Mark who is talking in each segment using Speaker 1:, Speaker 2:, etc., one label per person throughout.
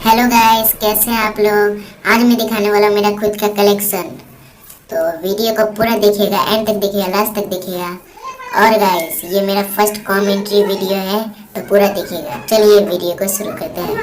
Speaker 1: Hello guys, कैसे हैं आप लोग। आज मैं दिखाने वाला हूँ मेरा खुद का कलेक्शन। तो वीडियो को पूरा देखिएगा, एंड तक देखिएगा, लास्ट तक देखिएगा। और गाइस, ये मेरा फर्स्ट कमेंट्री वीडियो है, तो पूरा देखिएगा। चलिए वीडियो को शुरू करते हैं।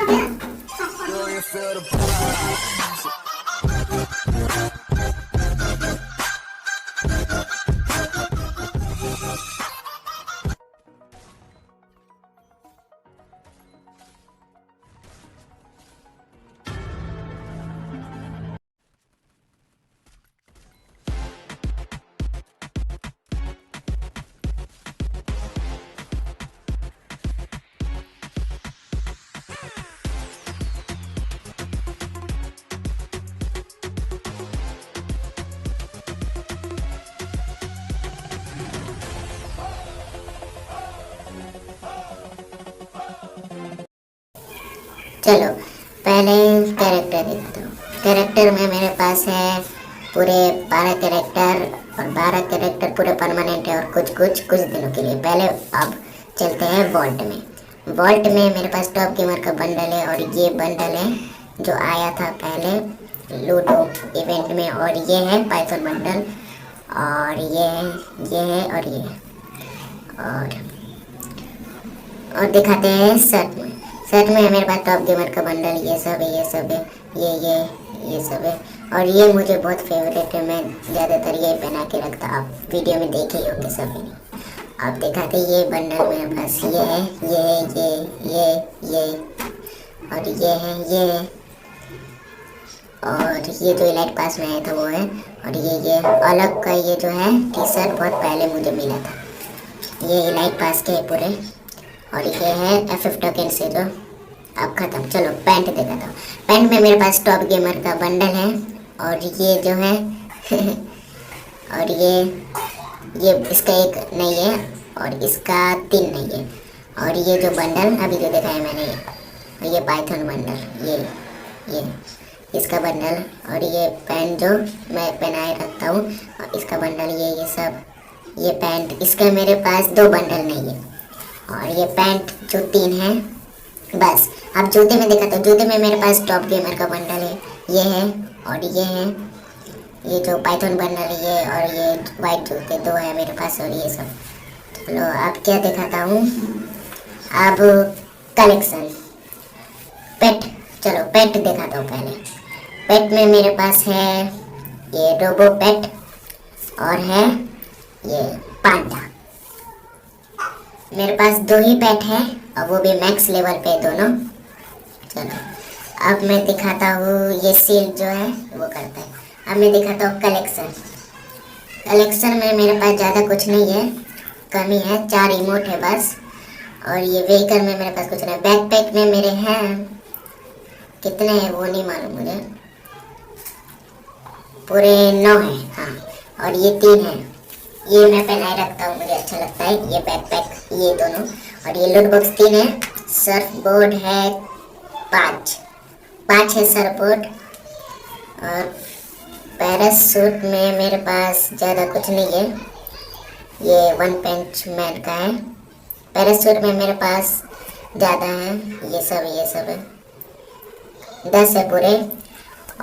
Speaker 1: चलो पहले कैरेक्टर दिखाता हूँ। कैरेक्टर में मेरे पास है पूरे 12 कैरेक्टर, और 12 कैरेक्टर पूरे परमानेंट है और कुछ दिनों के लिए। पहले अब चलते हैं वॉल्ट में। वॉल्ट में मेरे पास टॉप गेमर का बंडल है, और ये बंडल है जो आया था पहले लूडो इवेंट में, और ये है पाइथन बंडल, और ये है और ये और दिखाते हैं शर्ट में मेरे पास टॉप गेमर का बंडल, ये सब है, ये सब है। और ये मुझे बहुत फेवरेट है, मैं ज़्यादातर ये पहना के रखता। आप वीडियो में देखे ही होंगे सभी ने। आप दिखाते ये बंडल मेरे पास, ये है, ये और ये है, और ये जो इलाइट पास में आया था वो है। और ये अलग का ये जो है टी शर्ट बहुत पहले मुझे मिला था, ये इलाइट पास के पूरे। और ये है FF टोकन से जो अब ख़त्म। चलो पैंट देखा था। पैंट में मेरे पास टॉप गेमर का बंडल है, और ये जो है और ये इसका एक नहीं है, और इसका 3 नहीं है। और ये जो बंडल अभी जो देखा है मैंने, और ये पाइथन बंडल, ये इसका बंडल, और ये पैंट जो मैं पहनाए रखता हूँ, और इसका बंडल, ये सब, ये पैंट। इसका मेरे पास 2 बंडल नहीं है, और ये पैंट जो 3 है बस। अब जूते में देखा तो जूते में मेरे पास टॉप गेमर का बंडल है, ये है, और ये है, ये जो पाइथन बंडल है ये, और ये वाइट जूते 2 है मेरे पास, और ये सब। चलो अब क्या दिखाता हूँ, अब कलेक्शन पेट। चलो पेट दिखाता हूँ पहले। पेट में मेरे पास है ये रोबो पेट, और है ये पांडा। मेरे पास 2 ही पेट है, और वो भी मैक्स लेवल पे दोनों। चलो अब मैं दिखाता हूँ ये सील जो है वो करता है। अब मैं दिखाता हूँ कलेक्शन में मेरे पास ज़्यादा कुछ नहीं है, कमी है, 4 इमोट है बस। और ये व्हीकल में मेरे पास कुछ नहीं। बैकपैक में मेरे हैं, कितने हैं वो नहीं मालूम मुझे, पूरे 9 है, हाँ। और ये 3 है, ये मैं पहनाए रखता हूँ, मुझे अच्छा लगता है ये बैकपैक, ये दोनों। और ये लूट बॉक्स 3 है। सर्फ बोर्ड है 5 है सर्फ बोर्ड। और पैरासूट में मेरे पास ज़्यादा कुछ नहीं है, ये वन पंच मैन का है। पैरासूट में मेरे पास ज़्यादा है, ये सब है, 10 है पूरे।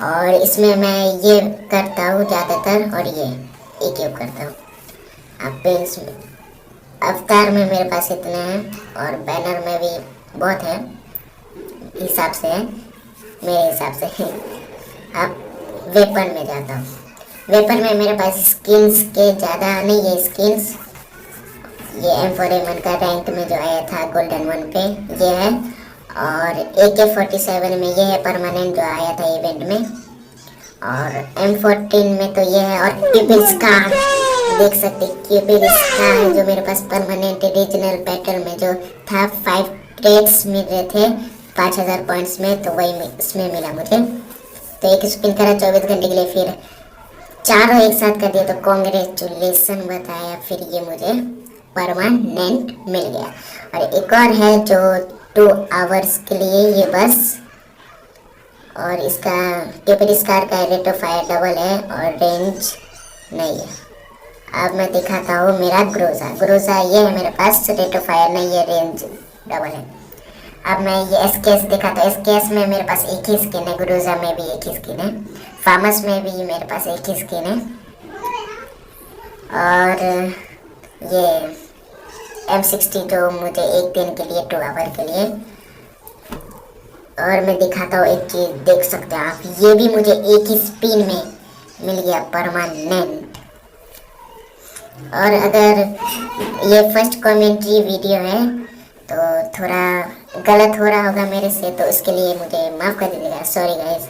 Speaker 1: और इसमें मैं ये करता हूँ ज़्यादातर, और ये एक यूज करता हूँ। अब पेंस में अवतार में मेरे पास इतने हैं, और बैनर में भी बहुत है, हिसाब से है, मेरे हिसाब से। अब वेपन में जाता हूँ। वेपन में मेरे पास स्किन्स के ज़्यादा नहीं है स्किन्स। ये M4A1 का रैंक में जो आया था गोल्डन 1 पे ये है, और AK-47 में ये है परमानेंट जो आया था इवेंट में, और M14 में तो ये है। और पीपल्स का देख सकते क्यूपिड स्टार जो मेरे पास परमानेंट रीजनल बैटल में जो था, 5 ट्रेड्स मिल रहे थे 5000 पॉइंट्स में, तो वही इसमें मिला मुझे। तो एक स्पिन करा 24 घंटे के लिए, फिर चारों एक साथ कर दिया, तो कॉन्ग्रेचुलेसन बताया, फिर ये मुझे परमानेंट मिल गया। और एक और है जो 2 आवर्स के लिए ये बस, और इसका क्यूपिड स्टार का रेट ऑफ फायर डबल है, और रेंज नहीं है। अब मैं दिखाता हूँ मेरा ग्रोजा। ये है मेरे पास, रेट ऑफ फायर नहीं है, रेंज डबल है। अब मैं ये एसकेएस देखा तो एसकेएस में मेरे पास एक ही स्किन है, गुरुजा में भी एक ही स्किन है, फार्मस में भी मेरे पास एक ही स्किन है, और ये M60 जो मुझे एक दिन के लिए 2 आवर के लिए। और मैं दिखाता हूँ एक चीज़, देख सकते हैं आप, ये भी मुझे एक ही स्पिन में मिल गया परमानेंट। और अगर ये फर्स्ट कमेंट्री वीडियो है तो थोड़ा गलत हो रहा होगा मेरे से, तो उसके लिए मुझे माफ़ कर दीजिएगा, सॉरी गाइस।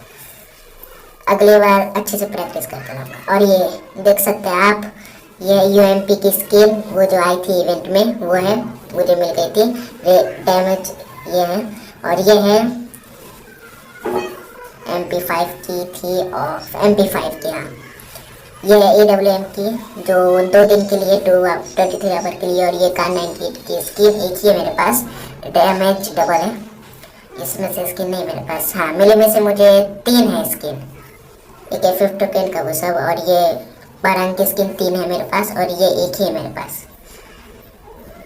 Speaker 1: अगली बार अच्छे से प्रैक्टिस करते रहूँगा। और ये देख सकते हैं आप, ये UMP की स्किन वो जो आई थी इवेंट में, वो है, मुझे मिल गई थी। डैमेज ये है, और ये है MP5 की थी, और MP5 की, हाँ ये है AWM की जो 2 दिन के लिए 23 आवर के लिए। और ये कार 98 की स्किन एक ही है मेरे पास, डैमेज डबल है, इसमें से स्किन नहीं मेरे पास। हाँ मिले में से मुझे 3 है स्किन, एक है 5 टोकन का वो सब, और ये 12 की स्किन 3 है मेरे पास, और ये एक ही है मेरे पास।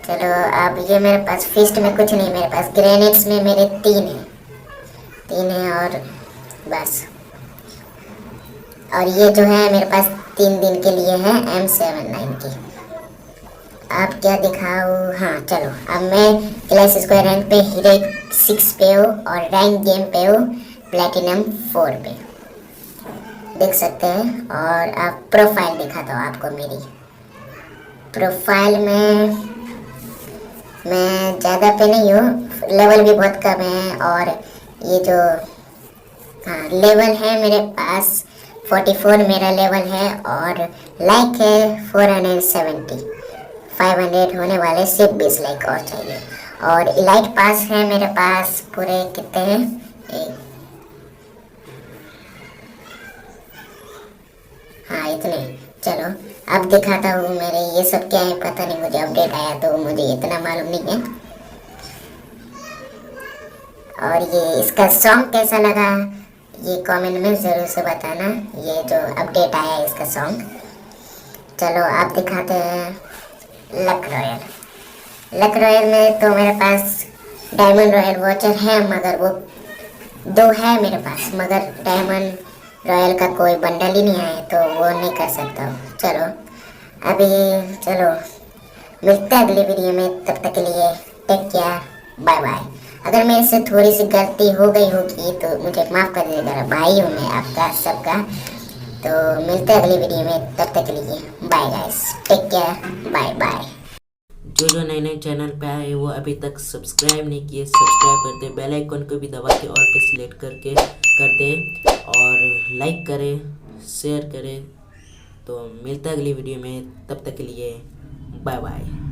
Speaker 1: चलो अब ये मेरे पास फिस्ट में कुछ नहीं, मेरे पास ग्रेनेड्स में मेरे 3 है और बस। और ये जो है मेरे पास 3 दिन के लिए है M79 की। आप क्या दिखाऊँ, हाँ चलो अब मैं क्लास स्क्वायर रैंक पे हीरो 6 पे हूँ और रैंक गेम पे हूँ प्लेटिनम 4 पे, देख सकते हैं। और आप प्रोफाइल दिखाता हूँ आपको, मेरी प्रोफाइल में मैं ज़्यादा पे नहीं हूँ, लेवल भी बहुत कम है। और ये जो हाँ लेवल है मेरे पास 44 मेरा लेवल है, और लाइक है 470, 500 होने वाले, सिर्फ 20 लाइक और चाहिए। और इलाइट पास है मेरे पास पूरे कितने हैं, हाँ इतने। चलो अब दिखाता हूँ मेरे ये सब क्या है, पता नहीं, मुझे अपडेट आया तो मुझे इतना मालूम नहीं है। और ये इसका सॉन्ग कैसा लगा ये कमेंट में ज़रूर से बताना, ये जो अपडेट आया है इसका सॉन्ग। चलो आप दिखाते हैं लक रॉयल। लक रॉयल में तो मेरे पास डायमंड रॉयल वॉचर है, मगर वो 2 है मेरे पास, मगर डायमंड रॉयल का कोई बंडल ही नहीं है तो वो नहीं कर सकता हूँ। चलो अभी चलो मिलते हैं अगली वीडियो में, तब तक के लिए टेक केयर, बाय बाय। अगर मेरे से थोड़ी सी गलती हो गई होगी तो मुझे माफ़ कर दीजिएगा, भाई हूँ मैं आपका सबका। तो मिलते हैं अगली वीडियो में, तब तक के लिए bye guys, take care, bye bye.
Speaker 2: जो नए चैनल पे आए वो अभी तक सब्सक्राइब नहीं किए, सब्सक्राइब कर दे, बेल आइकन को भी दबा के ऑल पे सिलेक्ट करके कर दे, और लाइक करें, शेयर करें। तो मिलता है अगली वीडियो में, तब तक के लिए बाय बाय।